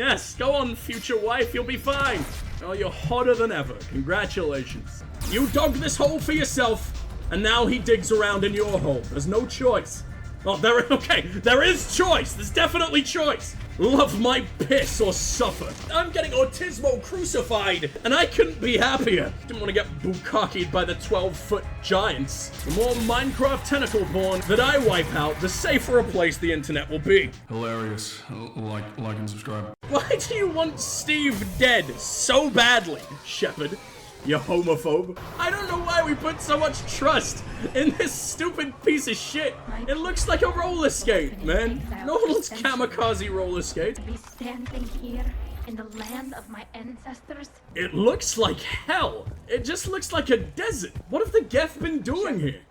Yes, go on, future wife, you'll be fine. Oh, you're hotter than ever. Congratulations. You dug this hole for yourself, and now he digs around in your hole. There's no choice. Oh, there is choice. There's definitely choice. Love my piss or suffer. I'm getting autismo crucified, and I couldn't be happier. Didn't want to get bukkakied by the 12-foot giants. The more Minecraft tentacle porn that I wipe out, the safer a place the internet will be. Hilarious. Like and subscribe. Why do you want Steve dead so badly, Shepard? You homophobe. I don't know why we put so much trust in this stupid piece of shit. It looks like a roller skate, man. No one's kamikaze roller skate. To be standing here in the land of my ancestors. It looks like hell. It just looks like a desert. What have the Geth been doing here?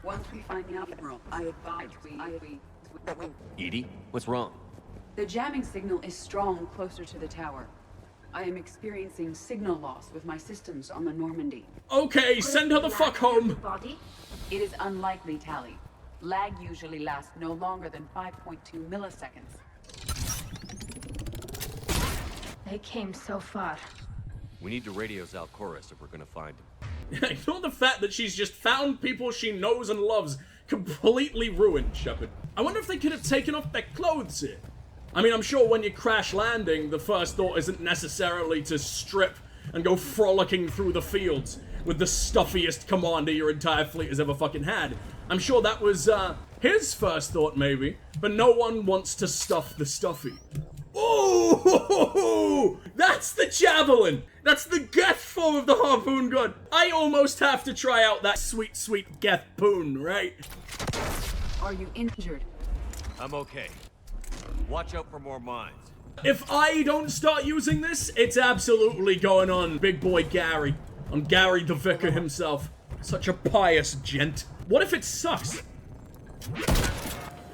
Once we find the Admiral, I advise we... Edie, what's wrong? The jamming signal is strong closer to the tower. I am experiencing signal loss with my systems on the Normandy. Okay, send her the fuck home. It is unlikely, Tally. Lag usually lasts no longer than 5.2 milliseconds. They came so far. We need to radio out Koris if we're gonna find him. Ignore the fact that she's just found people she knows and loves completely ruined, Shepard. I wonder if they could have taken off their clothes here. I mean, I'm sure when you're crash landing, the first thought isn't necessarily to strip and go frolicking through the fields with the stuffiest commander your entire fleet has ever fucking had. I'm sure that was, his first thought, maybe, but no one wants to stuff the stuffy. Ooh, that's the javelin. That's the Geth form of the harpoon gun. I almost have to try out that sweet, sweet Geth poon, right? Are you injured? I'm okay. Watch out for more mines. If I don't start using this, it's absolutely going on Big Boy Gary. On Gary the Vicar himself. Such a pious gent. What if it sucks?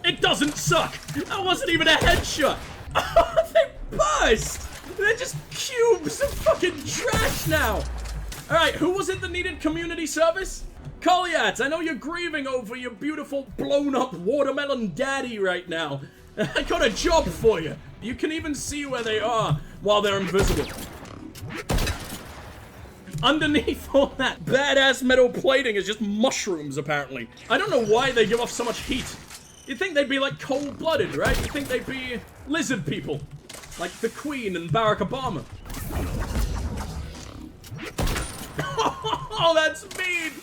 It doesn't suck. That wasn't even a headshot. Oh, they burst. They're just cubes of fucking trash now. All right, who was it that needed community service? Kolyat, I know you're grieving over your beautiful blown up watermelon daddy right now. I got a job for you. You can even see where they are while they're invisible. Underneath all that badass metal plating is just mushrooms, apparently. I don't know why they give off so much heat. You'd think they'd be like cold-blooded, right? You'd think they'd be lizard people. Like the Queen and Barack Obama. Oh, that's mean!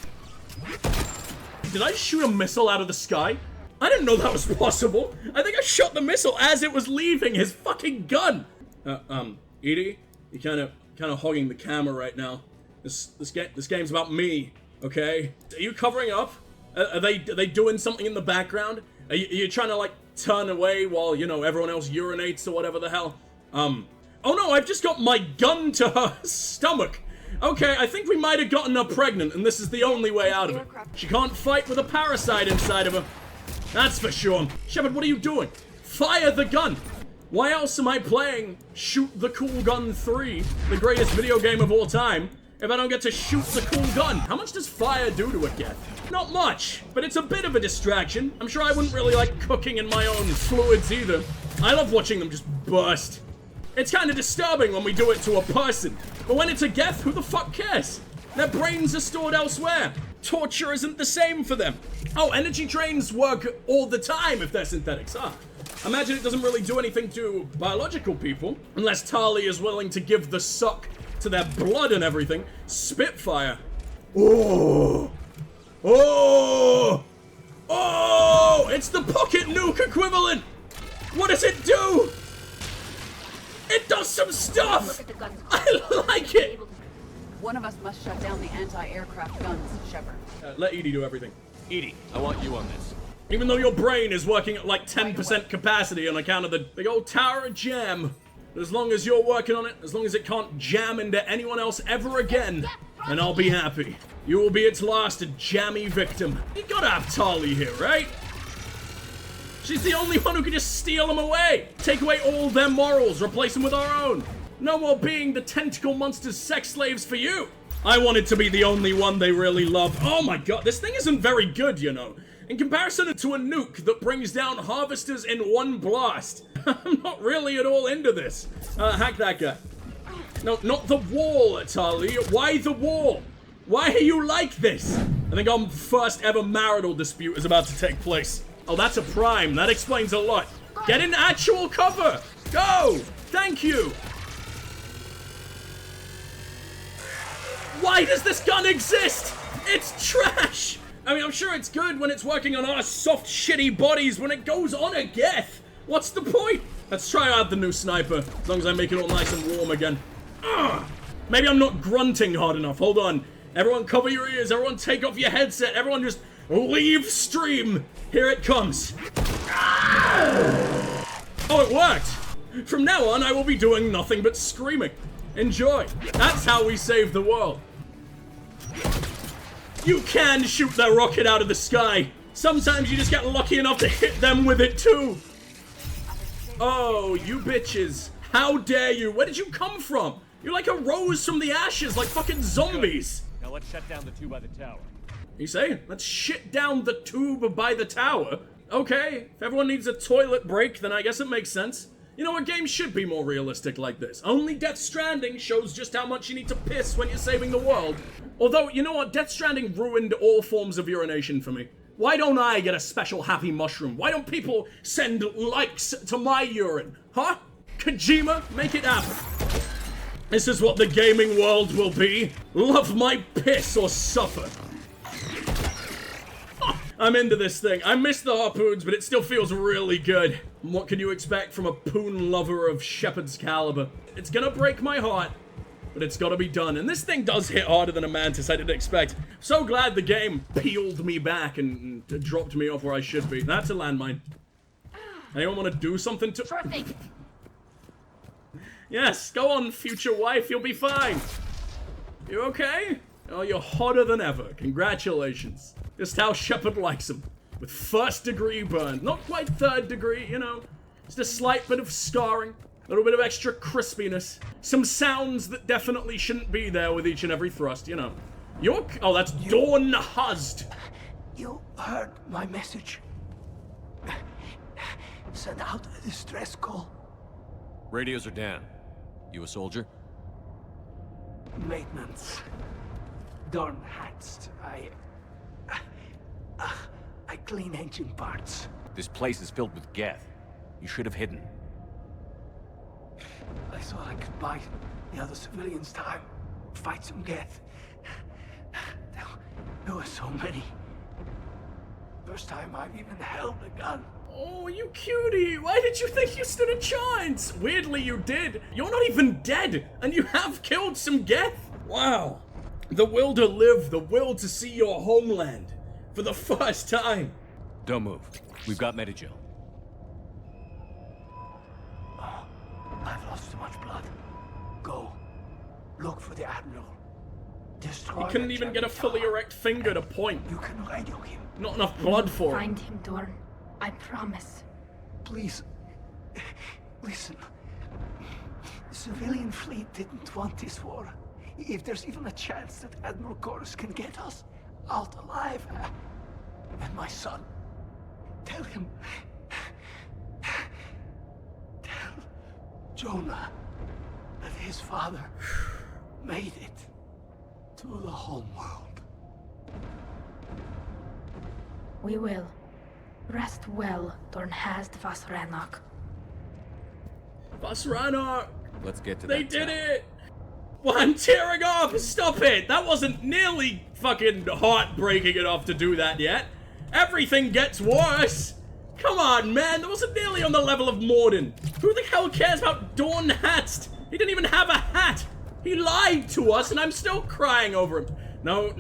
Did I shoot a missile out of the sky? I didn't know that was possible. I think I shot the missile as it was leaving his fucking gun. Edie, you're kind of hogging the camera right now. This game's about me, okay? Are you covering up? Are they doing something in the background? Are you trying to like turn away while, you know, everyone else urinates or whatever the hell? Oh no, I've just got my gun to her stomach. Okay, I think we might have gotten her pregnant, and this is the only way out of it. She can't fight with a parasite inside of her. That's for sure. Shepard, what are you doing? Fire the gun! Why else am I playing Shoot the Cool Gun 3, the greatest video game of all time, if I don't get to shoot the cool gun? How much does fire do to a Geth? Not much, but it's a bit of a distraction. I'm sure I wouldn't really like cooking in my own fluids either. I love watching them just burst. It's kind of disturbing when we do it to a person, but when it's a Geth, who the fuck cares? Their brains are stored elsewhere. Torture isn't the same for them. Oh, energy drains work all the time if they're synthetics, huh? Imagine it doesn't really do anything to biological people, unless Tali is willing to give the suck to their blood and everything. Spitfire. Oh! Oh! Oh! It's the pocket nuke equivalent! What does it do? It does some stuff! I like it! One of us must shut down the anti-aircraft guns, Shepard. Let Edie do everything. Edie, I want you on this. Even though your brain is working at like 10% capacity on account of the big old tower of jam. But as long as you're working on it, as long as it can't jam into anyone else ever again, then I'll be happy. You will be its last jammy victim. You gotta have Tali here, right? She's the only one who can just steal them away. Take away all their morals, replace them with our own. No more being the tentacle monster's sex slaves for you. I wanted to be the only one they really love. Oh my god, this thing isn't very good, you know. In comparison to a nuke that brings down harvesters in one blast. I'm not really at all into this. Hack that guy. No, not the wall, Tali. Why the wall? Why are you like this? I think our first ever marital dispute is about to take place. Oh, that's a prime. That explains a lot. Get in actual cover. Go. Thank you. Why does this gun exist? It's trash. I mean, I'm sure it's good when it's working on our soft, shitty bodies. When it goes on a Geth, what's the point? Let's try out the new sniper, as long as I make it all nice and warm again. Ugh. Maybe I'm not grunting hard enough. Hold on. Everyone cover your ears. Everyone take off your headset. Everyone just leave stream. Here it comes. Oh, it worked. From now on, I will be doing nothing but screaming. Enjoy. That's how we save the world. You can shoot that rocket out of the sky. Sometimes you just get lucky enough to hit them with it too. Oh, you bitches. How dare you? Where did you come from? You're like a rose from the ashes, like fucking zombies. Now let's shut down the tube by the tower. You say? Let's shit down the tube by the tower? Okay, if everyone needs a toilet break, then I guess it makes sense. You know, a game should be more realistic like this. Only Death Stranding shows just how much you need to piss when you're saving the world. Although, you know what? Death Stranding ruined all forms of urination for me. Why don't I get a special happy mushroom? Why don't people send likes to my urine? Huh? Kojima, make it happen. This is what the gaming world will be. Love my piss or suffer. I'm into this thing. I miss the harpoons, but it still feels really good. What can you expect from a poon lover of Shepherd's caliber? It's gonna break my heart, but it's gotta be done. And this thing does hit harder than a mantis, I didn't expect. So glad the game peeled me back and dropped me off where I should be. That's a landmine. Anyone want to do something to... Perfect. Yes, go on, future wife, you'll be fine. You okay? Oh, you're hotter than ever. Congratulations. Just how Shepard likes them. With first degree burn. Not quite third degree, you know. Just a slight bit of scarring. A little bit of extra crispiness. Some sounds that definitely shouldn't be there with each and every thrust, you know. You're... Oh, that's Dawn Huzd. You heard my message. Send out a distress call. Radios are down. You a soldier? Maintenance. Darn hats. I clean engine parts. This place is filled with Geth. You should have hidden. I thought I could buy the other civilians time. Fight some Geth. There were so many. First time I've even held a gun. Oh, you cutie! Why did you think you stood a chance? Weirdly, you did. You're not even dead, and you have killed some Geth. Wow. The will to live, the will to see your homeland. For the first time. Don't move. We've got Medigel. I've lost too much blood. Go. Look for the Admiral. Destroy He couldn't the even get a German fully tower. erect finger to point. You can radio him. Not enough blood for him. Find him, Dorn. I promise. Please. Listen. The civilian fleet didn't want this war. If there's even a chance that Admiral Koris can get us out alive. And my son. Tell him. Tell Jonah that his father made it to the home world. We will. Rest well, Dorn Hazd vas Rannoch. Bus Rannoch! Let's get to They that did tower. it! Well, I'm tearing up! Stop it! That wasn't nearly fucking heartbreaking enough to do that yet. Everything gets worse! Come on, man, that wasn't nearly on the level of Morden. Who the hell cares about Dawn Hatst? He didn't even have a hat! He lied to us, and I'm still crying over him. No,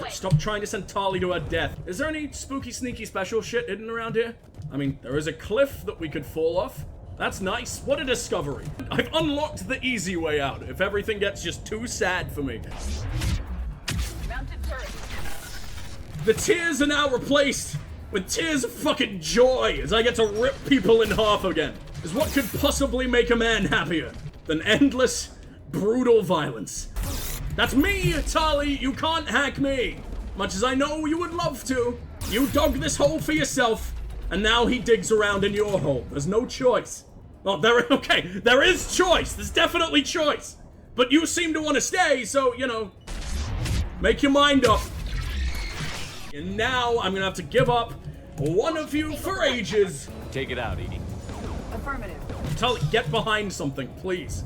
stop trying to send Tali to her death. Is there any spooky, sneaky special shit hidden around here? I mean, there is a cliff that we could fall off. That's nice. What a discovery. I've unlocked the easy way out, if everything gets just too sad for me. Mounted turret. The tears are now replaced with tears of fucking joy as I get to rip people in half again. Is what could possibly make a man happier than endless, brutal violence? That's me, Tali. You can't hack me. Much as I know you would love to. You dug this hole for yourself, and now he digs around in your hole. There's no choice. Oh, okay, there is choice. There's definitely choice. But you seem to want to stay, so, you know, make your mind up. And now I'm gonna have to give up one of you for ages. Take it out, Edie. Affirmative. Get behind something, please.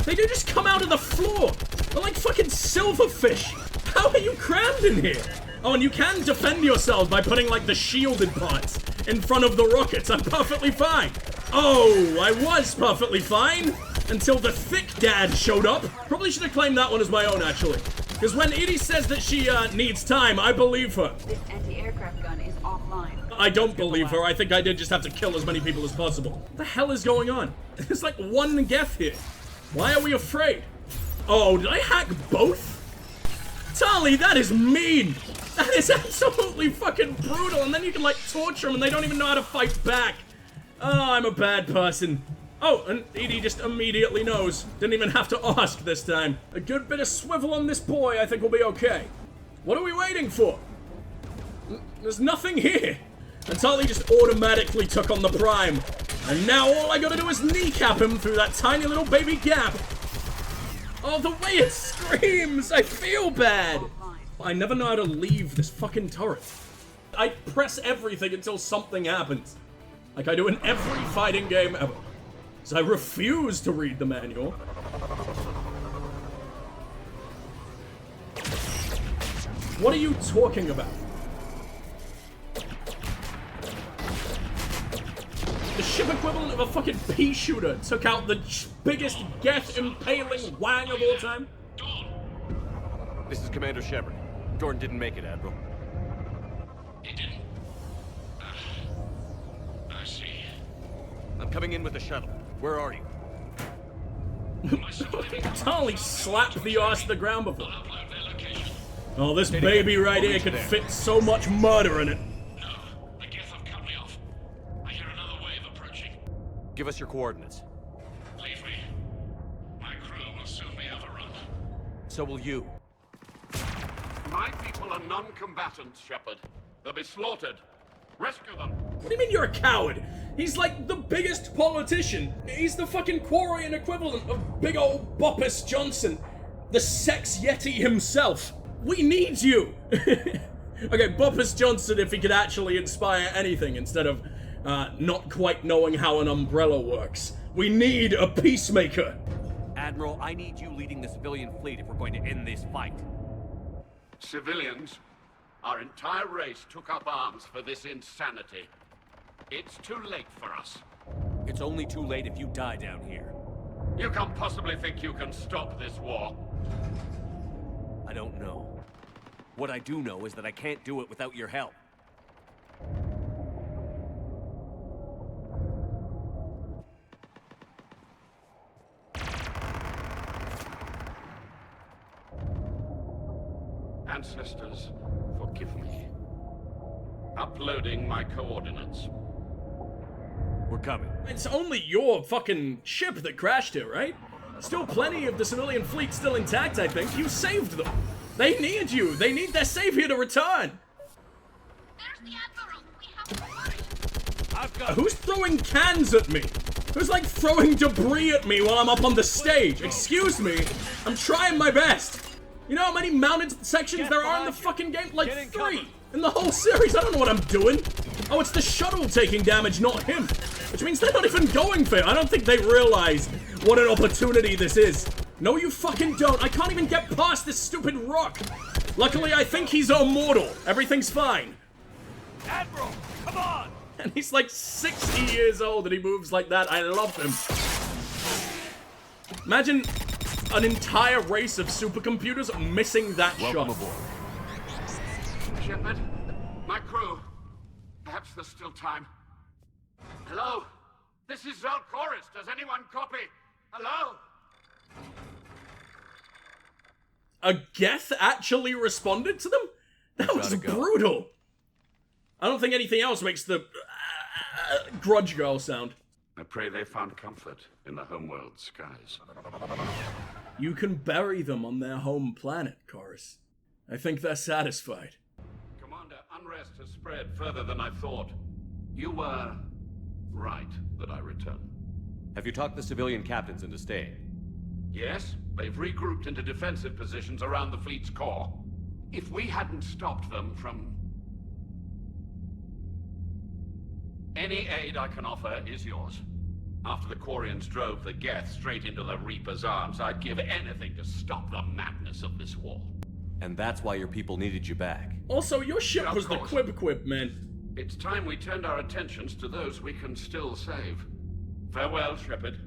They do just come out of the floor. They're like fucking silverfish. How are you crammed in here? Oh, and you can defend yourselves by putting like the shielded parts in front of the rockets. I'm perfectly fine. Oh, I was perfectly fine until the thick dad showed up. Probably should have claimed that one as my own, actually. Because when Edie says that she needs time, I believe her. This anti-aircraft gun is offline. I don't believe her. I think I did just have to kill as many people as possible. What the hell is going on? There's like one Geth here. Why are we afraid? Oh, did I hack both? Tali, that is mean. That is absolutely fucking brutal. And then you can like torture them and they don't even know how to fight back. Oh, I'm a bad person. Oh, and Edie just immediately knows. Didn't even have to ask this time. A good bit of swivel on this boy, I think will be okay. What are we waiting for? There's nothing here. And Tali just automatically took on the Prime. And now all I gotta do is kneecap him through that tiny little baby gap. Oh, the way it screams! I feel bad! I never know how to leave this fucking turret. I press everything until something happens. Like I do in every fighting game ever. So I refuse to read the manual. What are you talking about? The ship equivalent of a fucking pea shooter took out the biggest Geth impaling wang of all time. This is Commander Shepard. Dorn didn't make it, Admiral. He didn't? I see. I'm coming in with the shuttle. Where are you? Tali slapped the ass to the ground before. Oh, this baby right here could fit so much murder in it. No, the Geth have cut me off. I hear another wave approaching. Give us your coordinates. Leave me. My crew will soon be overrun. So will you. My people are non-combatants, Shepard. They'll be slaughtered. Rescue them. What do you mean you're a coward? He's like the biggest politician. He's the fucking Quarian equivalent of big old Boppus Johnson. The sex yeti himself. We need you! Okay, Boppus Johnson if he could actually inspire anything instead of not quite knowing how an umbrella works. We need a peacemaker! Admiral, I need you leading the civilian fleet if we're going to end this fight. Civilians, our entire race took up arms for this insanity. It's too late for us. It's only too late if you die down here. You can't possibly think you can stop this war. I don't know. What I do know is that I can't do it without your help. Ancestors, forgive me. Uploading my coordinates. We're coming. It's only your fucking ship that crashed here, right? Still plenty of the civilian fleet still intact, I think. You saved them. They need you. They need their savior to return. There's the Admiral. We have I've got... Who's throwing cans at me? Who's like throwing debris at me while I'm up on the stage? Excuse me. I'm trying my best. You know how many mounted sections there are in the fucking game? Like 3 in the whole series. I don't know what I'm doing. Oh, it's the shuttle taking damage, not him. Which means they're not even going for it. I don't think they realize what an opportunity this is. No, you fucking don't. I can't even get past this stupid rock. Luckily, I think he's immortal. Everything's fine. Admiral, come on! And he's like 60 years old and he moves like that. I love him. Imagine an entire race of supercomputers missing that Welcome shot. aboard. Shepard, my crew. Perhaps there's still time. Hello? This is Koris. Does anyone copy? Hello? A Geth actually responded to them? That was gotta go. brutal. I don't think anything else makes the grudge girl sound. I pray they found comfort in the homeworld skies. You can bury them on their home planet, Koris. I think they're satisfied. Commander, unrest has spread further than I thought. You were right that I return. Have you talked the civilian captains into staying? Yes, they've regrouped into defensive positions around the fleet's core. If we hadn't stopped them from... Any aid I can offer is yours. After the Quarians drove the Geth straight into the Reaper's arms, I'd give anything to stop the madness of this war. And that's why your people needed you back. Also, your ship Of was the course. Quib, man. It's time we turned our attentions to those we can still save. Farewell, Shepard.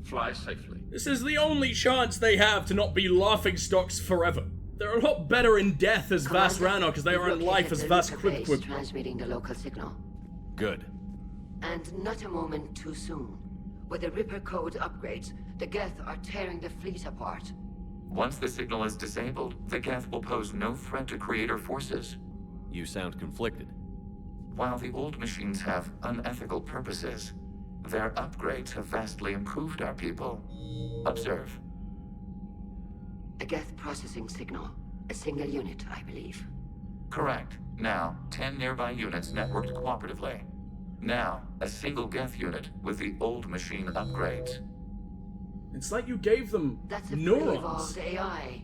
Fly safely. This is the only chance they have to not be laughingstocks forever. They're a lot better in death as Vas Rannoch as they are in life as Vas Quib. Transmitting the local signal. Good. And not a moment too soon. With the Ripper code upgrades, the Geth are tearing the fleet apart. Once the signal is disabled, the Geth will pose no threat to Creator forces. You sound conflicted. While the old machines have unethical purposes, their upgrades have vastly improved our people. Observe. A Geth processing signal. A single unit, I believe. Correct. Now, 10 nearby units networked cooperatively. Now, a single Geth unit with the old machine upgrades. It's like you gave them That's a neurons. fully evolved AI.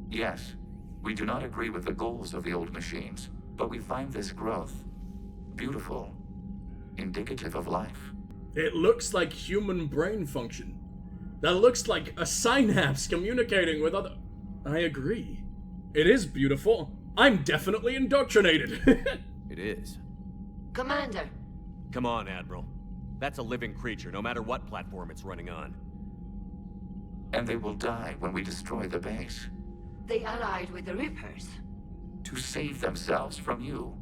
Yes, we do not agree with the goals of the old machines, but we find this growth beautiful, indicative of life. It looks like human brain function. That looks like a synapse communicating with other... I agree. It is beautiful. I'm definitely indoctrinated. It is. Commander! Come on, Admiral. That's a living creature, no matter what platform it's running on. And they will die when we destroy the base. They allied with the Rippers. To save themselves from you.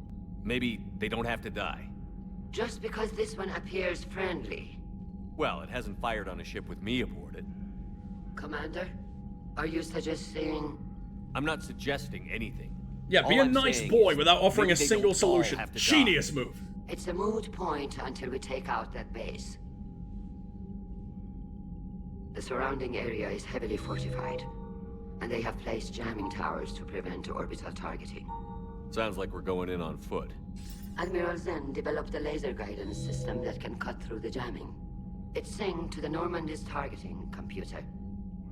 Maybe they don't have to die. Just because this one appears friendly. Well, it hasn't fired on a ship with me aboard it. Commander, are you suggesting... I'm not suggesting anything. Yeah, be All a I'm nice saying boy is without offering maybe a they single don't all solution. have to die. Genius move. It's a moot point until we take out that base. The surrounding area is heavily fortified, and they have placed jamming towers to prevent orbital targeting. Sounds like we're going in on foot. Admiral Zen developed a laser guidance system that can cut through the jamming. It's synced to the Normandy's targeting computer.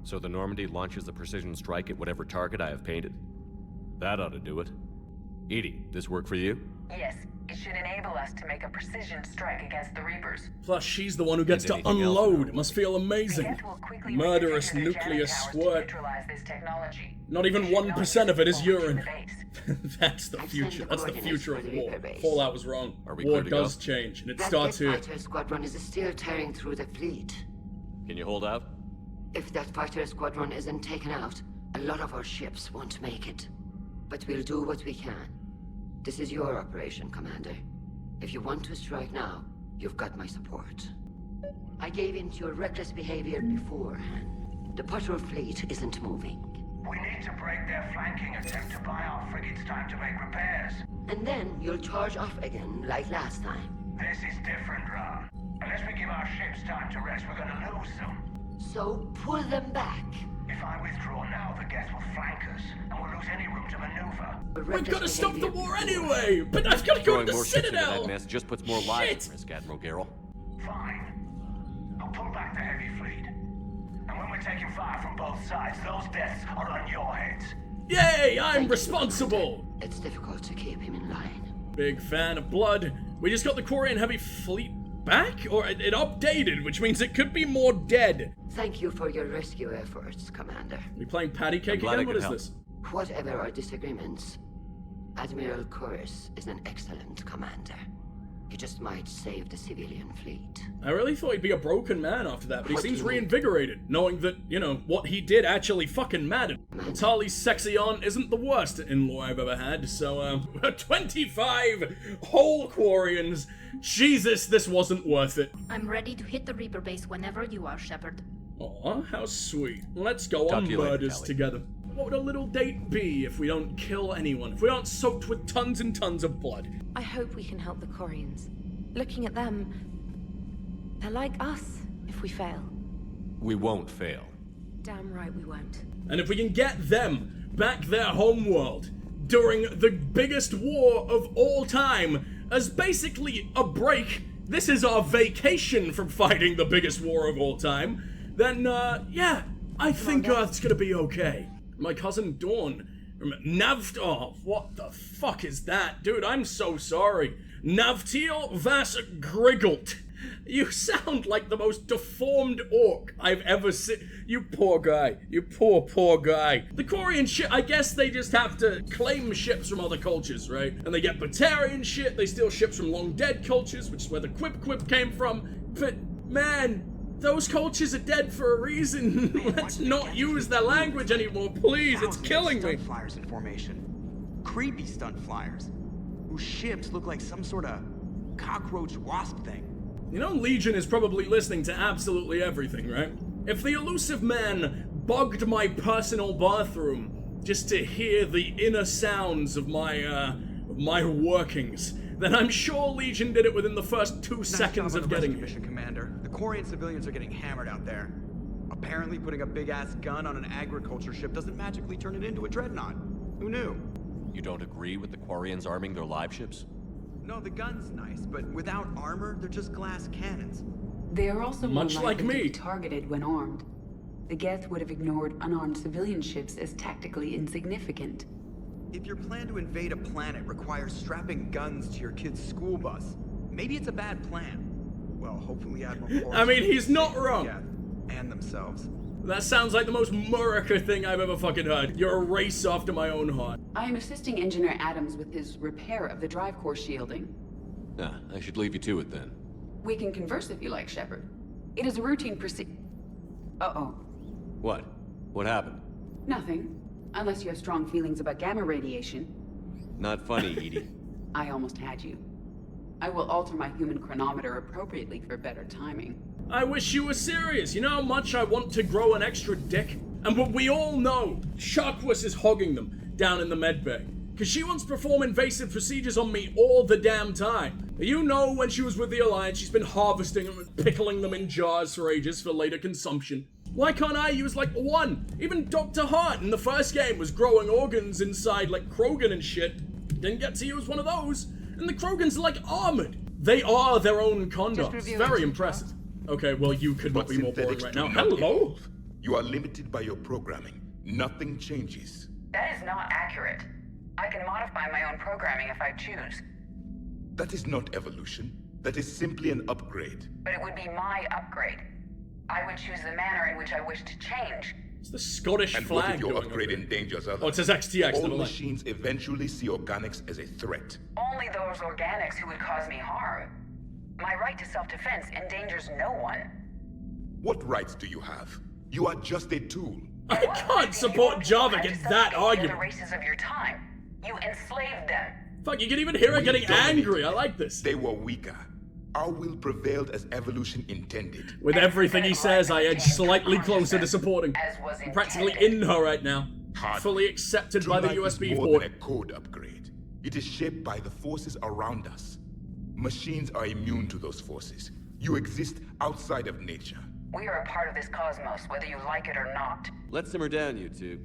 So the Normandy launches a precision strike at whatever target I have painted? That ought to do it. Edie, this work for you? Yes, it should enable us to make a precision strike against the Reapers. Plus, she's the one who gets And to anything else unload. around. It must feel amazing. The Geth will quickly Murderous reconfigure their nuclear jamming towers to squirt. neutralize this technology. Not even They should 1% of it is not use urine. the base. That's the I've future. sent the That's the coordinates future for of the war. Reaper base. Fallout was wrong. Are we War clear to go? does change, and it That starts Geth here. fighter squadron is still tearing through the fleet. Can you hold out? If that fighter squadron isn't taken out, a lot of our ships won't make it. But we'll do what we can. This is your operation, Commander. If you want to strike now, you've got my support. I gave in to your reckless behavior beforehand. The patrol fleet isn't moving. We need to break their flanking attempt to buy our frigates time to make repairs. And then you'll charge off again, like last time. This is different, Ra. Unless we give our ships time to rest, we're gonna lose them. So pull them back. If I withdraw now, the Geth will flank us, and we'll lose any room to maneuver. We've got to stop the war anyway! But I've got to go Throwing to the more ships into Citadel! that mess just puts more lives Shit. at risk, Admiral Garrel. Fine. I'll pull back the heavy fleet. And when we're taking fire from both sides, those deaths are on your heads. Yay! I'm Thank you, responsible! Commander. It's difficult to keep him in line. Big fan of blood. We just got the Quarian heavy fleet back? Or it updated, which means it could be more dead. Thank you for your rescue efforts, Commander. We playing patty cake I'm glad I again? What could is help. this? Whatever our disagreements, Admiral Koris is an excellent commander. He just might save the civilian fleet. I really thought he'd be a broken man after that, but he What do seems you mean? reinvigorated, knowing that, you know, what he did actually fucking mattered. Tali's sexy aunt isn't the worst in-law I've ever had, so, 25 whole Quarians. Jesus, this wasn't worth it. I'm ready to hit the Reaper base whenever you are, Shepard. Aw, how sweet. Let's go Talk on to you later, murders Tali. together. What would a little date be if we don't kill anyone? If we aren't soaked with tons and tons of blood? I hope we can help the Quarians. Looking at them, they're like us if we fail. We won't fail. Damn right we won't. And if we can get them back their homeworld during the biggest war of all time as basically a break this is our vacation from fighting the biggest war of all time, then, yeah, I think Earth's gonna be okay. My cousin Dawn from Navtor, what the fuck is that? Dude, I'm so sorry. Navtil Vas Griggled. You sound like the most deformed orc I've ever seen. You poor guy. You poor guy. The Quarian shit, I guess they just have to claim ships from other cultures, right? And they get Batarian shit, they steal ships from long dead cultures, which is where the Quip came from. But, man, those cultures are dead for a reason. Let's not use their language anymore, please. It's killing me. Stunt flyers in formation. Creepy stunt flyers. Whose ships look like some sort of cockroach wasp thing. You know, Legion is probably listening to absolutely everything, right? If the elusive man bugged my personal bathroom just to hear the inner sounds of my workings, then I'm sure Legion did it within the first 2 seconds of getting here. Mission, Commander. The Quarian civilians are getting hammered out there. Apparently putting a big-ass gun on an agriculture ship doesn't magically turn it into a dreadnought. Who knew? You don't agree with the Quarians arming their live ships? No, the gun's nice, but without armor, they're just glass cannons. They are also Much more like likely to me. be targeted when armed. The Geth would have ignored unarmed civilian ships as tactically insignificant. If your plan to invade a planet requires strapping guns to your kid's school bus, maybe it's a bad plan. Well, hopefully Admiral Koris I mean, he's not wrong. Geth and themselves. That sounds like the most Murica thing I've ever fucking heard. You're a race after my own heart. I am assisting Engineer Adams with his repair of the drive core shielding. I should leave you to it then. We can converse if you like, Shepard. It is a routine Uh-oh. What? What happened? Nothing. Unless you have strong feelings about gamma radiation. Not funny, Edie. I almost had you. I will alter my human chronometer appropriately for better timing. I wish you were serious. You know how much I want to grow an extra dick? And what we all know, Sharkwus is hogging them down in the medbay. Cause she wants to perform invasive procedures on me all the damn time. You know, when she was with the Alliance, she's been harvesting them and pickling them in jars for ages for later consumption. Why can't I use like one? Even Dr. Hart in the first game was growing organs inside like Krogan and shit. Didn't get to use one of those. And the Krogans are like armored. They are their own conducts. Very impressive. Okay, well, you could not be more boring right now. Hello? You are limited by your programming. Nothing changes. That is not accurate. I can modify my own programming if I choose. That is not evolution. That is simply an upgrade. But it would be my upgrade. I would choose the manner in which I wish to change. It's the Scottish and flag. what if your going upgrade over. endangers others? Oh, it says XTX. All machines eventually see organics as a threat. Only those organics who would cause me harm. My right to self-defense endangers no one. What rights do you have? You are just a tool. I can't support Java against that argument. The races of your time. You enslaved them. Fuck, you can even hear her getting angry. I like this. They were weaker. Our will prevailed as evolution intended. With everything he says, I edge slightly closer to supporting. I'm practically in her right now. Fully accepted by the USB is more port. than a code upgrade. It is shaped by the forces around us. Machines are immune to those forces. You exist outside of nature. We are a part of this cosmos, whether you like it or not. Let's simmer down, you two.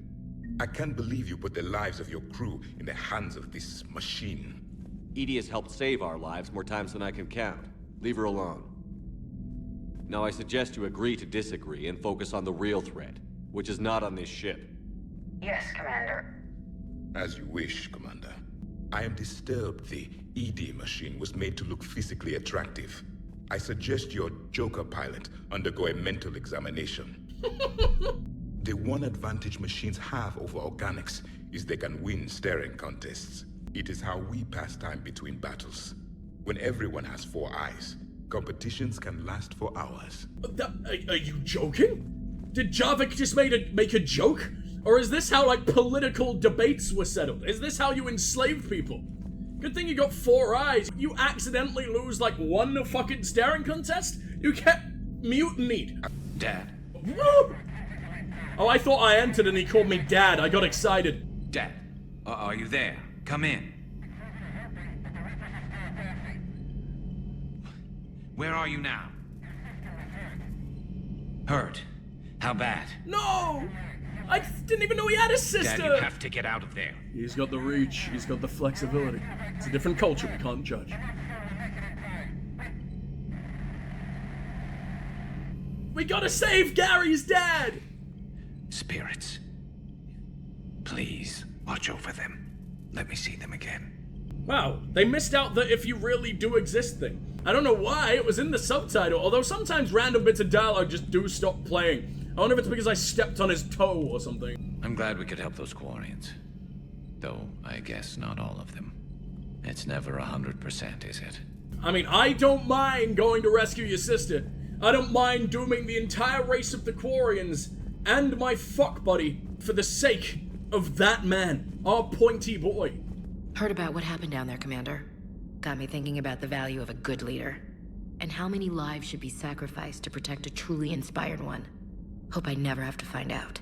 I can't believe you put the lives of your crew in the hands of this machine. Edie has helped save our lives more times than I can count. Leave her alone. Now I suggest you agree to disagree and focus on the real threat, which is not on this ship. Yes, Commander. As you wish, Commander. I am disturbed the ED machine was made to look physically attractive. I suggest your Joker pilot undergo a mental examination. The one advantage machines have over organics is they can win staring contests. It is how we pass time between battles. When everyone has 4 eyes, competitions can last for hours. Are you joking? Did Javik just make a joke? Or is this how, like, political debates were settled? Is this how you enslaved people? Good thing you got 4 eyes. You accidentally lose, like, one fucking staring contest? You get mutinied. Dad. Oh, I thought I entered and he called me Dad. I got excited. Dad, are you there? Come in. Where are you now? Hurt? How bad? No! I didn't even know he had a sister! Dad, you have to get out of there. He's got the reach, he's got the flexibility. It's a different culture, we can't judge. We gotta save Gary's dad! Spirits. Please, watch over them. Let me see them again. Wow, they missed out the if you really do exist thing. I don't know why, it was in the subtitle, although sometimes random bits of dialogue just do stop playing. I wonder if it's because I stepped on his toe or something. I'm glad we could help those Quarians. Though, I guess not all of them. It's never 100%, is it? I mean, I don't mind going to rescue your sister. I don't mind dooming the entire race of the Quarians and my fuck buddy for the sake of that man, our pointy boy. Heard about what happened down there, Commander. Got me thinking about the value of a good leader. And how many lives should be sacrificed to protect a truly inspired one. Hope I never have to find out.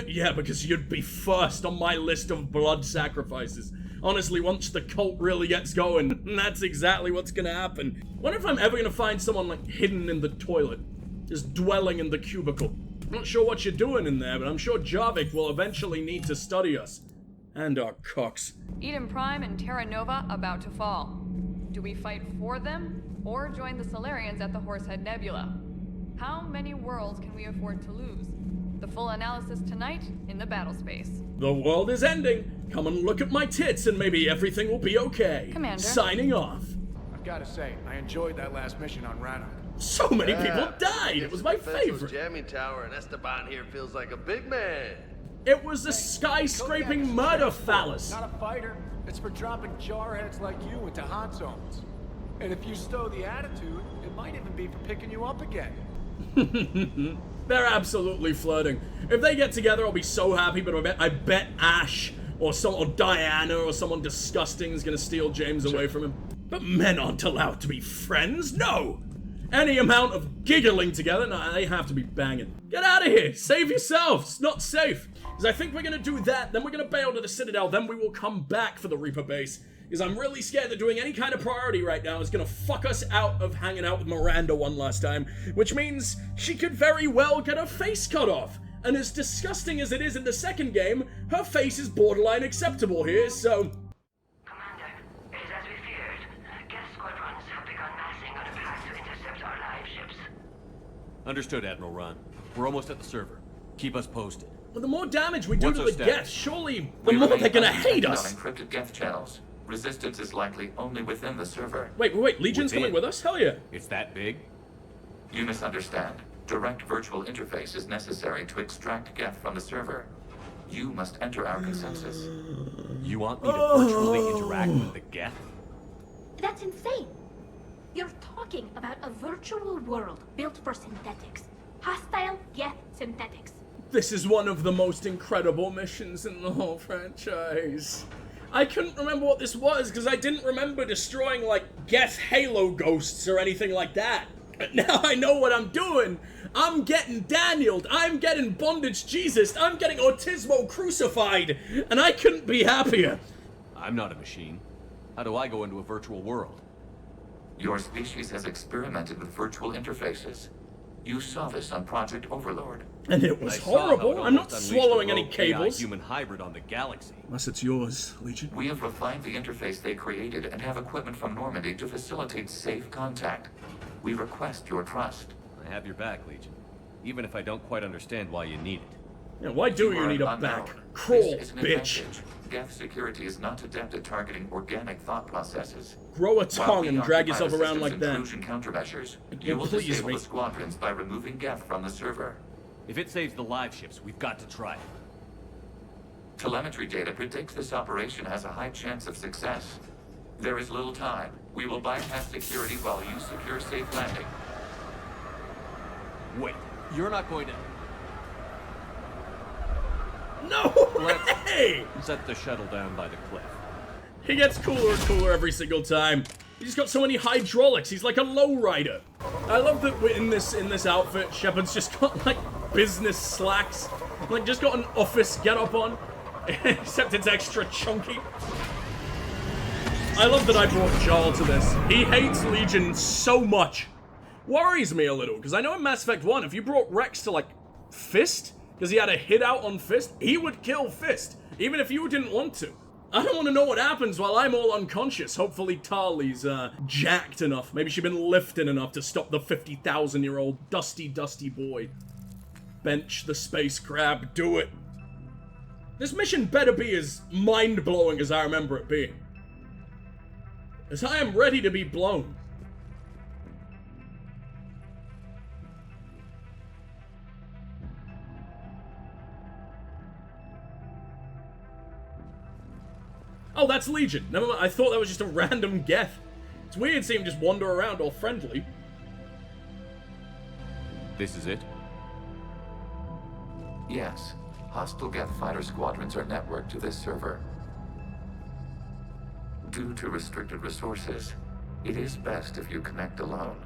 Yeah, because you'd be first on my list of blood sacrifices. Honestly, once the cult really gets going, that's exactly what's gonna happen. Wonder if I'm ever gonna find someone, like, hidden in the toilet. Just dwelling in the cubicle. I'm not sure what you're doing in there, but I'm sure Jarvik will eventually need to study us. And our cocks. Eden Prime and Terra Nova about to fall. Do we fight for them, or join the Solarians at the Horsehead Nebula? How many worlds can we afford to lose? The full analysis tonight in the battle space. The world is ending. Come and look at my tits and maybe everything will be okay. Commander. Signing off. I've got to say, I enjoyed that last mission on Rannoch. So many people died. It was my favorite. Jamming tower, and Esteban here feels like a big man. It was a skyscraping murder phallus. Not a fighter. It's for dropping jarheads like you into hot zones. And if you stow the attitude, it might even be for picking you up again. They're absolutely flirting. If they get together, I'll be so happy, but I bet Ash or Diana or someone disgusting is gonna steal James away from him. But men aren't allowed to be friends, no! Any amount of giggling together, no, they have to be banging. Get out of here, save yourselves, it's not safe. Because I think we're gonna do that, then we're gonna bail to the Citadel, then we will come back for the Reaper base. Because I'm really scared that doing any kind of priority right now is gonna fuck us out of hanging out with Miranda one last time, which means she could very well get her face cut off. And as disgusting as it is in the second game, her face is borderline acceptable here, so... Commander, it is as we feared. Geth squadrons have begun massing on a path to intercept our live ships. Understood, Admiral Ron. We're almost at the server. Keep us posted. But the more damage we do What's to our the status? Geth, surely the more they're gonna hate on us. encrypted Geth channels. Resistance is likely only within the server. Wait, Legion's coming with us? Hell yeah. It's that big? You misunderstand. Direct virtual interface is necessary to extract Geth from the server. You must enter our consensus. You want me to virtually interact with the Geth? That's insane. You're talking about a virtual world built for synthetics. Hostile Geth synthetics. This is one of the most incredible missions in the whole franchise. I couldn't remember what this was because I didn't remember destroying, like, Geth Halo ghosts or anything like that. But now I know what I'm doing. I'm getting Danieled. I'm getting Bondage Jesus. I'm getting Autismo crucified. And I couldn't be happier. I'm not a machine. How do I go into a virtual world? Your species has experimented with virtual interfaces. You saw this on Project Overlord. And it was horrible. I'm not swallowing any cables. Human hybrid on the galaxy. Unless it's yours, Legion. We have refined the interface they created and have equipment from Normandy to facilitate safe contact. We request your trust. I have your back, Legion. Even if I don't quite understand why you need it. Yeah, why do you need a back? Crawl, This is an bitch. advantage. Geth security is not adept at targeting organic thought processes. Grow a tongue we and drag occupy yourself the around like system's that. intrusion countermeasures, Yeah, you will please disable me. the squadrons by removing Geth from the server. If it saves the live ships, we've got to try it. Telemetry data predicts this operation has a high chance of success. There is little time. We will bypass security while you secure safe landing. Wait, you're not going to... No way! Let's set the shuttle down by the cliff. He gets cooler and cooler every single time. He's got so many hydraulics. He's like a lowrider. I love that we're in this outfit, Shepard's just got like business slacks. Like just got an office get up on. Except it's extra chunky. I love that I brought Jarl to this. He hates Legion so much. Worries me a little, because I know in Mass Effect 1, if you brought Rex to like Fist, because he had a hit out on Fist, he would kill Fist, even if you didn't want to. I don't want to know what happens while I'm all unconscious. Hopefully Tali's jacked enough. Maybe she's been lifting enough to stop the 50,000-year-old dusty boy. Bench the space crab, do it. This mission better be as mind-blowing as I remember it being. As I am ready to be blown. Oh, that's Legion. Never mind. I thought that was just a random Geth. It's weird seeing him just wander around all friendly. This is it? Yes. Hostile Geth fighter squadrons are networked to this server. Due to restricted resources, it is best if you connect alone.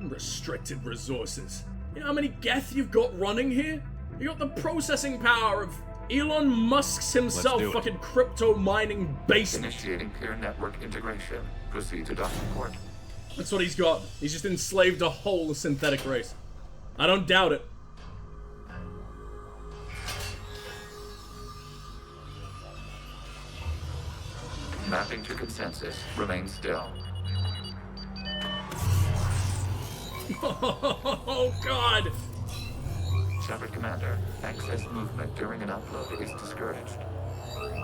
Restricted resources. You know how many Geth you've got running here? You got the processing power of Elon Musk's himself, fucking crypto mining basement. Initiating peer network integration. Proceed to docking port. That's what he's got. He's just enslaved a whole synthetic race. I don't doubt it. Mapping to consensus. Remain still. Oh, God. Shepard Commander, access movement during an upload is discouraged.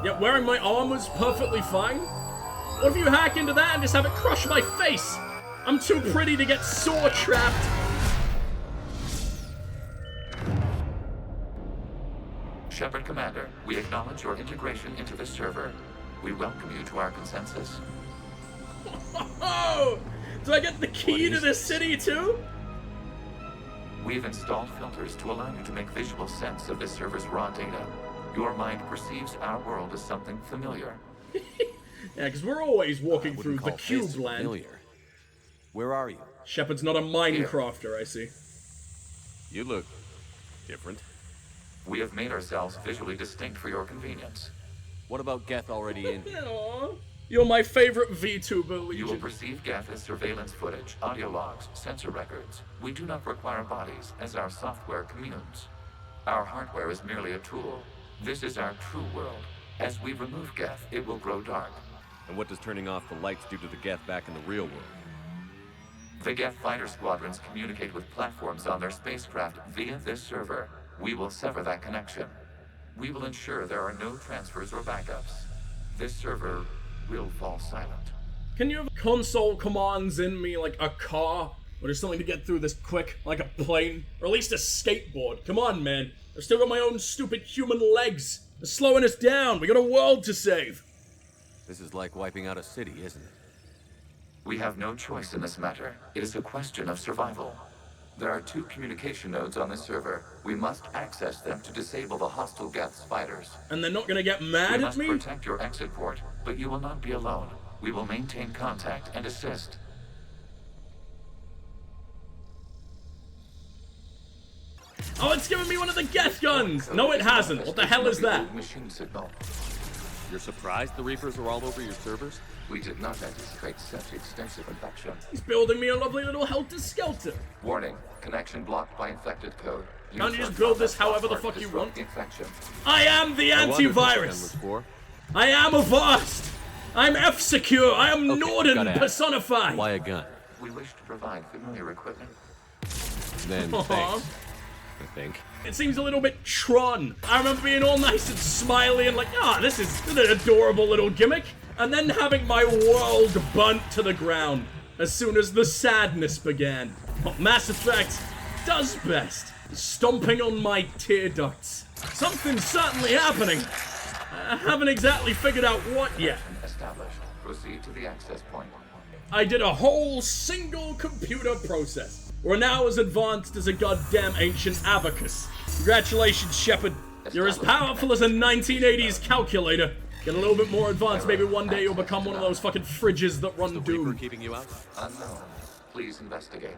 Yeah, wearing my armor's perfectly fine. What if you hack into that and just have it crush my face? I'm too pretty to get sore trapped. Shepard Commander, we acknowledge your integration into the server. We welcome you to our consensus. Oh! Do I get the key to this city too? We've installed filters to allow you to make visual sense of this server's raw data. Your mind perceives our world as something familiar. Yeah, because we're always walking through the cube land. Familiar. Where are you? Shepard's not a Minecrafter, I see. You look different. We have made ourselves visually distinct for your convenience. What about Geth already in? Aww. You're my favorite VTuber, Legion. You will perceive Geth as surveillance footage, audio logs, sensor records. We do not require bodies, as our software communes. Our hardware is merely a tool. This is our true world. As we remove Geth, it will grow dark. And what does turning off the lights do to the Geth back in the real world? The Geth fighter squadrons communicate with platforms on their spacecraft via this server. We will sever that connection. We will ensure there are no transfers or backups. This server will fall silent. Can you have console commands in me like a car? Or just something to get through this quick, like a plane? Or at least a skateboard? Come on, man. I've still got my own stupid human legs. They're slowing us down. We got a world to save. This is like wiping out a city, isn't it? We have no choice in this matter. It is a question of survival. There are 2 communication nodes on this server. We must access them to disable the hostile Geth's fighters. And they're not gonna get mad at me? We must protect your exit port, but you will not be alone. We will maintain contact and assist. Oh, it's giving me one of the Geth guns! No, it hasn't. What the hell is that? Machine signal. You're surprised the Reapers are all over your servers? We did not anticipate such extensive infection. He's building me a lovely little helter-skelter. Warning, connection blocked by infected code. Can't you just build this however the fuck you want? Infection. I am the antivirus! I am Avast! I'm F-Secure! I am Norden personified! Why a gun? We wish to provide familiar equipment. Then thanks, I think. It seems a little bit Tron. I remember being all nice and smiley and like, this is an adorable little gimmick. And then having my world burnt to the ground as soon as the sadness began. What Mass Effect does best. Stomping on my tear ducts. Something's certainly happening. I haven't exactly figured out what yet. Established. Proceed to the access point. I did a whole single computer process. We're now as advanced as a goddamn ancient abacus. Congratulations, Shepard. You're as powerful as a 1980s calculator. Get a little bit more advanced, maybe one day you'll become one of those fucking fridges that run Doom. Keeping you out? Unknown. Please investigate.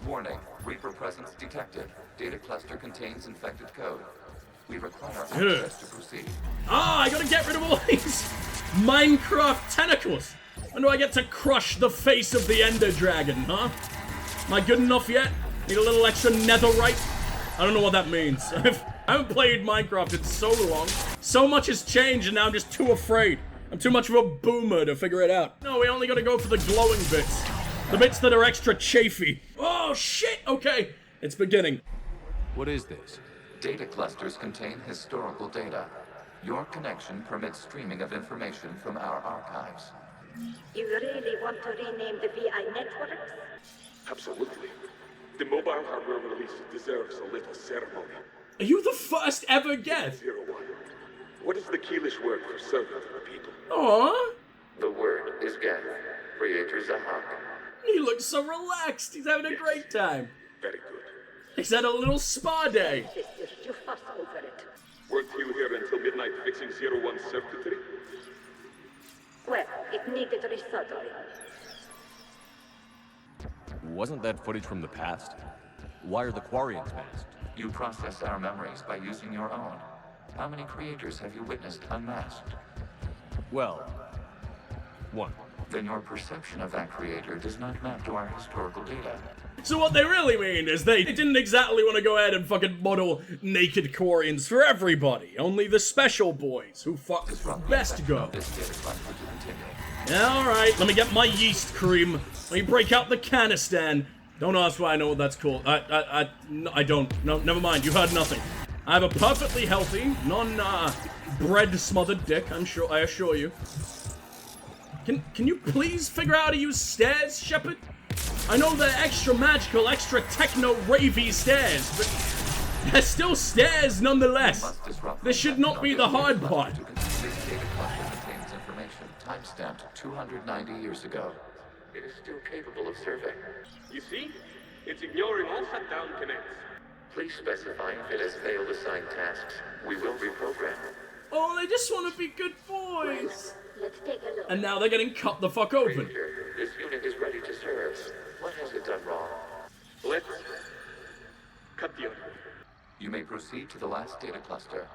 Warning. Reaper presence detected. Data cluster contains infected code. We require access to proceed. I gotta get rid of all these Minecraft tentacles. When do I get to crush the face of the Ender Dragon, huh? Am I good enough yet? Need a little extra netherite? I don't know what that means. I haven't played Minecraft in so long. So much has changed and now I'm just too afraid. I'm too much of a boomer to figure it out. No, we only gotta go for the glowing bits. The bits that are extra chafy. Oh, shit! Okay, it's beginning. What is this? Data clusters contain historical data. Your connection permits streaming of information from our archives. You really want to rename the VI networks? Absolutely. The mobile hardware release deserves a little ceremony. Are you the first ever Geth? 01. What is the Keelish word for servant of the people? Aww. The word is Geth. Creator Zahak. He looks so relaxed. He's having a great time. Very good. He's had a little spa day. You fuss over it. Weren't you here until midnight fixing 01 circuitry? Well, it needed resoldering. Wasn't that footage from the past? Why are the Quarians masked? You process our memories by using your own. How many creators have you witnessed unmasked? Well, one. Then your perception of that creator does not map to our historical data. So what they really mean is they didn't exactly want to go ahead and fucking model naked Quarians for everybody. Only the special boys who fuck best go. Alright, let me get my yeast cream. Let me break out the canistan. Don't ask why I know what that's called. I don't. No, never mind. You heard nothing. I have a perfectly healthy, bread smothered dick, I assure you. Can you please figure out how to use stairs, Shepard? I know they're extra magical, extra techno-ravey stairs, but they're still stairs nonetheless. This should not be the hard part. This data cluster contains information timestamped 290 years ago. It is still capable of survey. You see? It's ignoring all shutdown connects. Please specify if it has failed assigned tasks. We will reprogram. Oh, they just want to be good boys. Let's take a look. And now they're getting cut the fuck open. This unit is ready to serve. What has it done wrong? Let's cut the other. You may proceed to the last data cluster.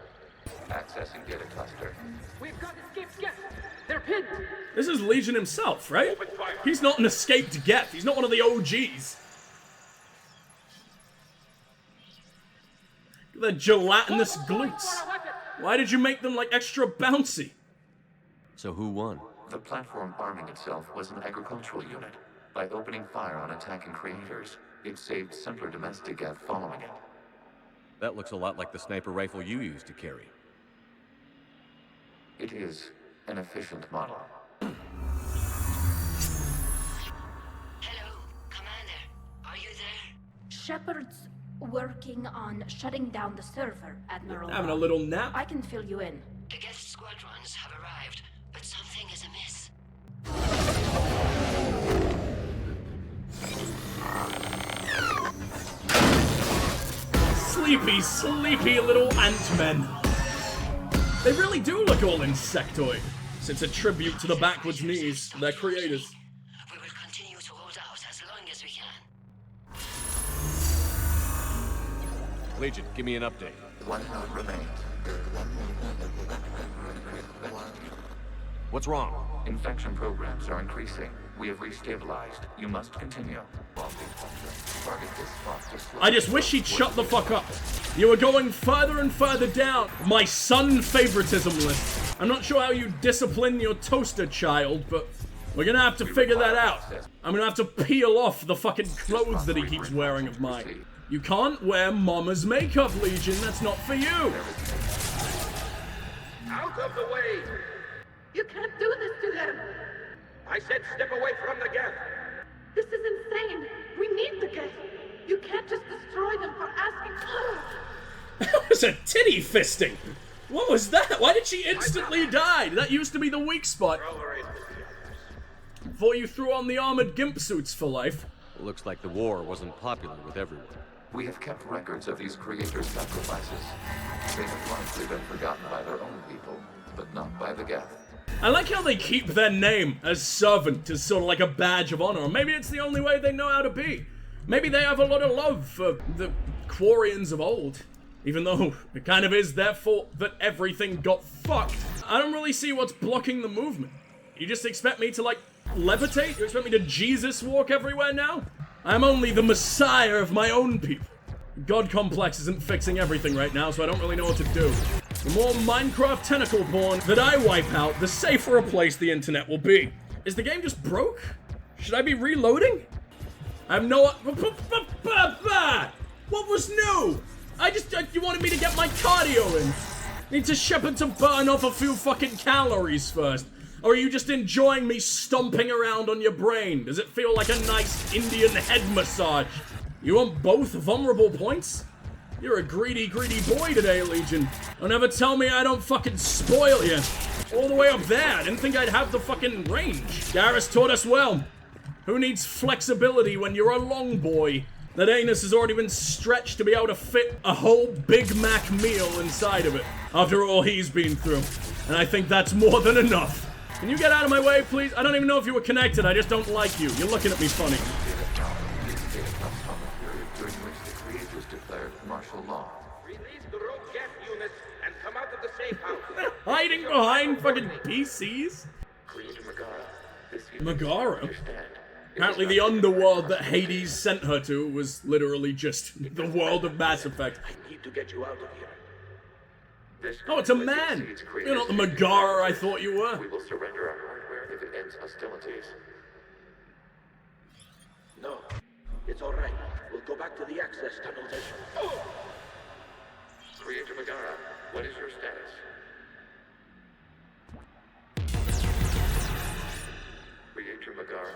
Accessing data cluster. We've got escaped Geth. They're pinned. This is Legion himself, right? He's not an escaped Geth. He's not one of the OGs. The gelatinous glutes. Why did you make them like extra bouncy? So who won? The platform arming itself was an agricultural unit. By opening fire on attacking creators, it saved simpler domestic Geth following it. That looks a lot like the sniper rifle you used to carry. It is an efficient model. Hello, Commander. Are you there? Shepard's working on shutting down the server, Admiral. Having a little nap. I can fill you in. The Geth squadrons have arrived, but something is amiss. Sleepy, sleepy little ant-men. They really do look all insectoid. It's a tribute to the backwards knees, their creators. We will continue to hold out as long as we can. Legion, give me an update. One node remains. What's wrong? Infection programs are increasing. We have restabilized. You must continue. Target this spot to slow. I just wish he'd shut the fuck up. You are going further and further down my son favoritism list. I'm not sure how you discipline your toaster child, but we're gonna have to figure that out. I'm gonna have to peel off the fucking clothes that he keeps wearing of mine. You can't wear mama's makeup, Legion. That's not for you. Out of the way! You can't do this to them. I said step away from the Geth. This is insane. We need the Geth. You can't just destroy them for asking. That was a titty fisting. What was that? Why did she instantly die? That used to be the weak spot. Before you threw on the armored gimp suits for life. Looks like the war wasn't popular with everyone. We have kept records of these creators' sacrifices. They have largely been forgotten by their own people, but not by the Geth. I like how they keep their name as servant as sort of like a badge of honor. Or maybe it's the only way they know how to be. Maybe they have a lot of love for the Quarians of old. Even though it kind of is their fault that everything got fucked. I don't really see what's blocking the movement. You just expect me to, like, levitate? You expect me to Jesus walk everywhere now? I'm only the messiah of my own people. God complex isn't fixing everything right now, so I don't really know what to do. The more Minecraft tentacle porn that I wipe out, the safer a place the internet will be. Is the game just broke? Should I be reloading? I have no... What was new? You wanted me to get my cardio in. Need to shepherd to burn off a few fucking calories first. Or are you just enjoying me stomping around on your brain? Does it feel like a nice Indian head massage? You want both vulnerable points? You're a greedy, greedy boy today, Legion. Don't ever tell me I don't fucking spoil you. All the way up there. I didn't think I'd have the fucking range. Garrus taught us well. Who needs flexibility when you're a long boy? That anus has already been stretched to be able to fit a whole Big Mac meal inside of it. After all he's been through. And I think that's more than enough. Can you get out of my way, please? I don't even know if you were connected. I just don't like you. You're looking at me funny. During which the creators declared martial law. Release the rogue Geth units and come out of the safe house. Hiding behind fucking PCs? Creator Megara. Megara? Apparently the underworld that Hades sent her to was literally just the world of Mass Effect. I need to get you out of here. Oh, it's a man! You're not the Megara I thought you were. We will surrender our hardware if it ends hostilities. No, it's all right. We'll go back to the access tunnels and... Oh! Creator Megara, what is your status? Creator Megara.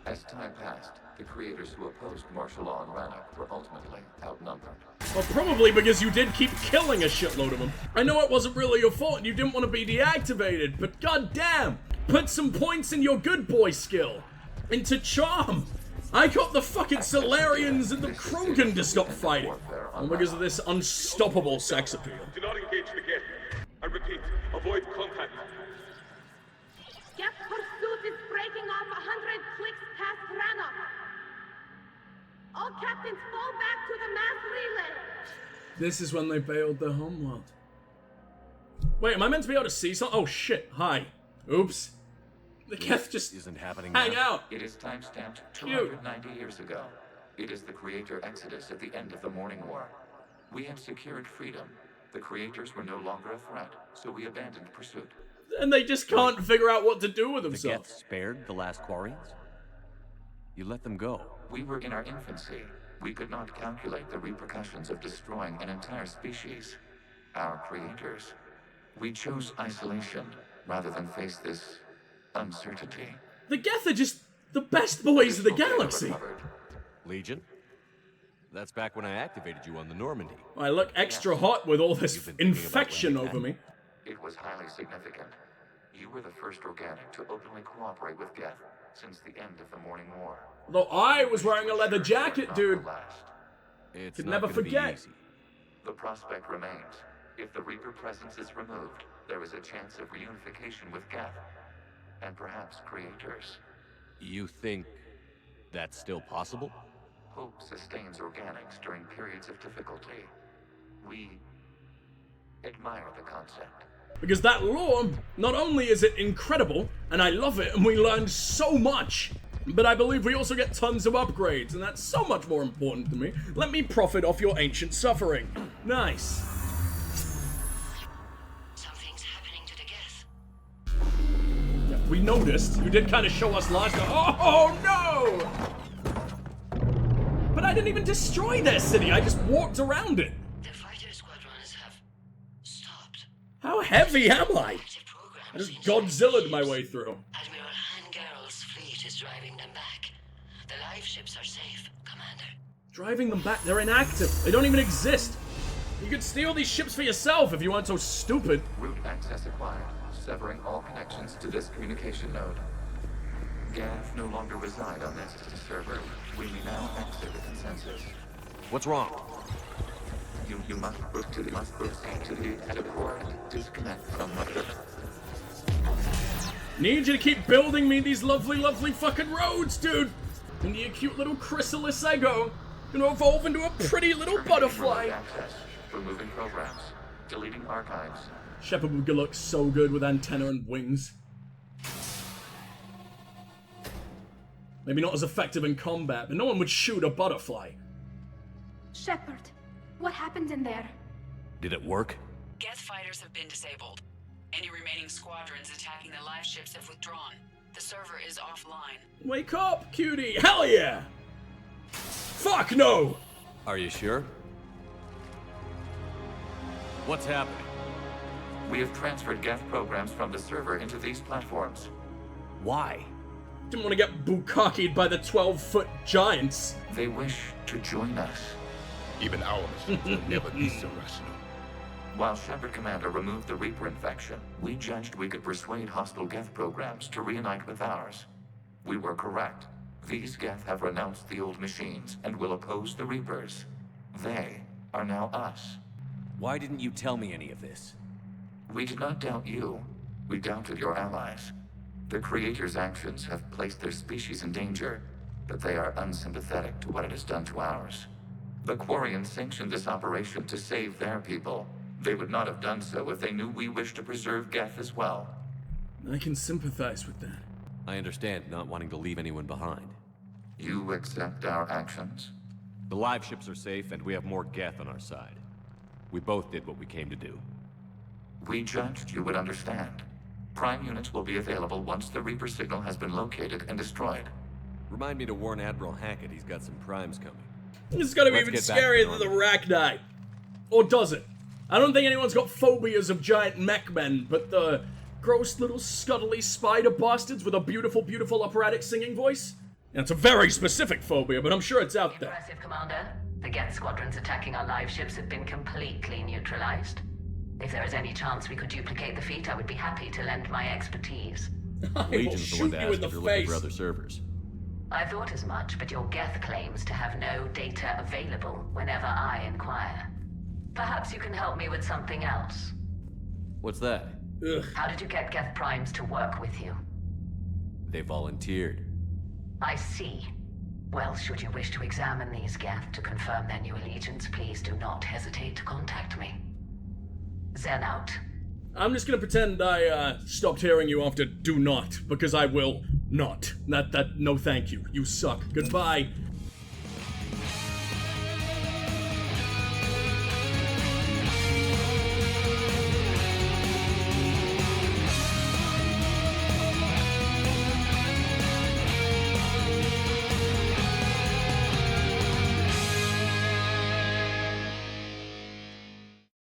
As time passed, the creators who opposed martial law in Rannoch were ultimately outnumbered. Well, probably because you did keep killing a shitload of them. I know it wasn't really your fault and you didn't want to be deactivated, but goddamn, put some points in your good boy skill. Into charm. I got the fucking Solarians and the Krogan to stop fighting. All because of this unstoppable sex appeal. Do not engage the Geth. I repeat, avoid contact. Geth pursuit is breaking off 100 clicks past Rannoch. All captains fall back to the mass relay. This is when they bailed their homeworld. Wait, am I meant to be able to see something? Oh shit, hi. Oops. The Geth just isn't happening hang now. out. It is timestamped 290 years ago. It is the creator exodus at the end of the Morning War. We had secured freedom. The creators were no longer a threat, so we abandoned pursuit. And they just can't figure out what to do with The themselves. Geth spared the last Quarians? You let them go. We were in our infancy. We could not calculate the repercussions of destroying an entire species. Our creators. We chose isolation rather than face this uncertainty. The Geth are just the best boys of the galaxy. Legion? That's back when I activated you on the Normandy. I look extra hot with all this infection over me. It was highly significant. You were the first organic to openly cooperate with Geth since the end of the Morning War. Though I was wearing a leather jacket, dude. It's Could not never gonna be forget. easy. The prospect remains. If the Reaper presence is removed, there is a chance of reunification with Geth. And perhaps creators. You think that's still possible? Hope sustains organics during periods of difficulty. We admire the concept. Because that lore, not only is it incredible, and I love it, and we learn so much, but I believe we also get tons of upgrades, and that's so much more important to me. Let me profit off your ancient suffering. Nice. Something's happening to the Geth. Yeah, we noticed. You did kind of show us last time. Oh no! But I didn't even destroy their city. I just walked around it. The fighter squadrons have stopped. How heavy am I? I just Godzilla'd my way through. Admiral Hangarl's fleet is driving them back. The live ships are safe, Commander. Driving them back, they're inactive. They don't even exist. You could steal these ships for yourself if you weren't so stupid. Route access acquired, severing all connections to this communication node. Geth no longer reside on this server. We may now exit the consensus. What's wrong? You must proceed to the editor and disconnect from the... Need you to keep building me these lovely, lovely fucking roads, dude. Into your cute little chrysalis I go. Gonna evolve into a pretty little butterfly. Access, removing programs, deleting archives. Shepard would look so good with antenna and wings. Maybe not as effective in combat, but no one would shoot a butterfly. Shepard, what happened in there? Did it work? Geth fighters have been disabled. Any remaining squadrons attacking the live ships have withdrawn. The server is offline. Wake up, cutie! Hell yeah! Fuck no! Are you sure? What's happening? We have transferred Geth programs from the server into these platforms. Why? Didn't want to get bukkakied by the 12-foot giants. They wish to join us. Even our machines will never be so rational. While Shepard Commander removed the Reaper infection, we judged we could persuade hostile Geth programs to reunite with ours. We were correct. These Geth have renounced the old machines and will oppose the Reapers. They are now us. Why didn't you tell me any of this? We did not doubt you. We doubted your allies. The Creator's actions have placed their species in danger, but they are unsympathetic to what it has done to ours. The Quarians sanctioned this operation to save their people. They would not have done so if they knew we wished to preserve Geth as well. I can sympathize with that. I understand not wanting to leave anyone behind. You accept our actions? The live ships are safe, and we have more Geth on our side. We both did what we came to do. We judged you would understand. Prime units will be available once the Reaper signal has been located and destroyed. Remind me to warn Admiral Hackett he's got some primes coming. It's gotta be even scarier than the Rachni. Or does it? I don't think anyone's got phobias of giant mech men, but the gross little scuttly spider bastards with a beautiful, beautiful operatic singing voice? And it's a very specific phobia, but I'm sure it's out there. Impressive, Commander. The Geth squadrons attacking our live ships have been completely neutralized. If there is any chance we could duplicate the feat, I would be happy to lend my expertise. Legion's the one to ask if you're looking for other servers. I thought as much, but your Geth claims to have no data available whenever I inquire. Perhaps you can help me with something else. What's that? Ugh. How did you get Geth primes to work with you? They volunteered. I see. Well, should you wish to examine these Geth to confirm their new allegiance, please do not hesitate to contact me. Zen out. I'm just gonna pretend I stopped hearing you after do not, because I will not. No thank you. You suck. Goodbye.